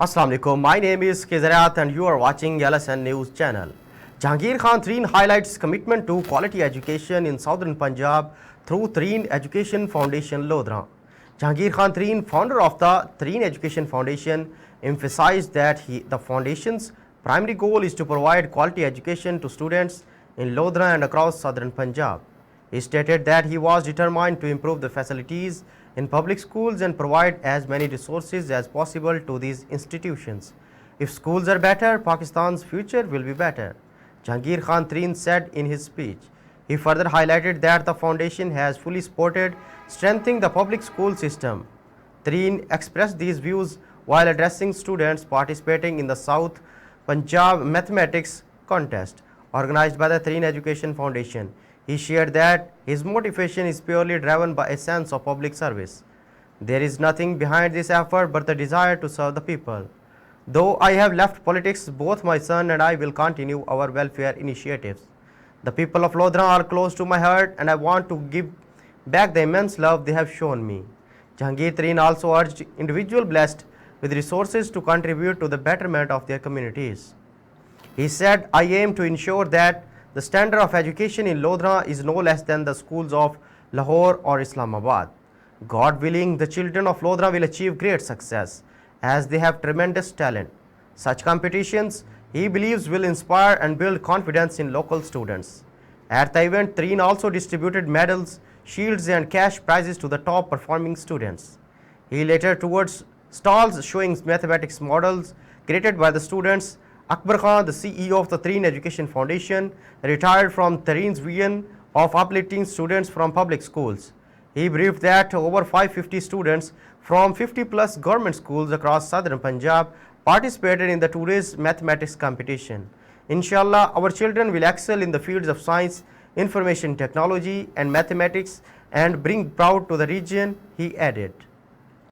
Assalamu alaikum. My name is Kezariat and you are watching LSN News channel. Jahangir Khan Tareen highlights commitment to quality education in southern Punjab through Tareen Education Foundation Lodhra. Jahangir Khan Tareen, founder of the Tareen Education Foundation, emphasized that the foundation's primary goal is to provide quality education to students in Lodhra and across southern Punjab. He stated that he was determined to improve the facilities in public schools and provide as many resources as possible to these institutions. If schools are better, Pakistan's future will be better, Jahangir Khan Tareen said in his speech. He further highlighted that the foundation has fully supported strengthening the public school system. Tareen expressed these views while addressing students participating in the South Punjab Mathematics Contest organized by the Tareen Education Foundation. He shared that his motivation is purely driven by a sense of public service. There is nothing behind this effort but the desire to serve the people. Though I have left politics, both my son and I will continue our welfare initiatives. The people of Lodhra are close to my heart and I want to give back the immense love they have shown me. Jahangir Tareen also urged individuals blessed with resources to contribute to the betterment of their communities. He said, I aim to ensure that the standard of education in Lodhra is no less than the schools of Lahore or Islamabad. God willing, the children of Lodhra will achieve great success as they have tremendous talent. Such competitions, he believes, will inspire and build confidence in local students. At the event, Tareen also distributed medals, shields and cash prizes to the top performing students. He later towards stalls showing mathematics models created by the students. Akbar Khan, the CEO of the Tareen Education Foundation, retired from Tareen's vision of uplifting students from public schools. He briefed that over 550 students from 50 plus government schools across southern Punjab participated in the today's mathematics competition. Inshallah, our children will excel in the fields of science, information technology and mathematics and bring proud to the region, he added.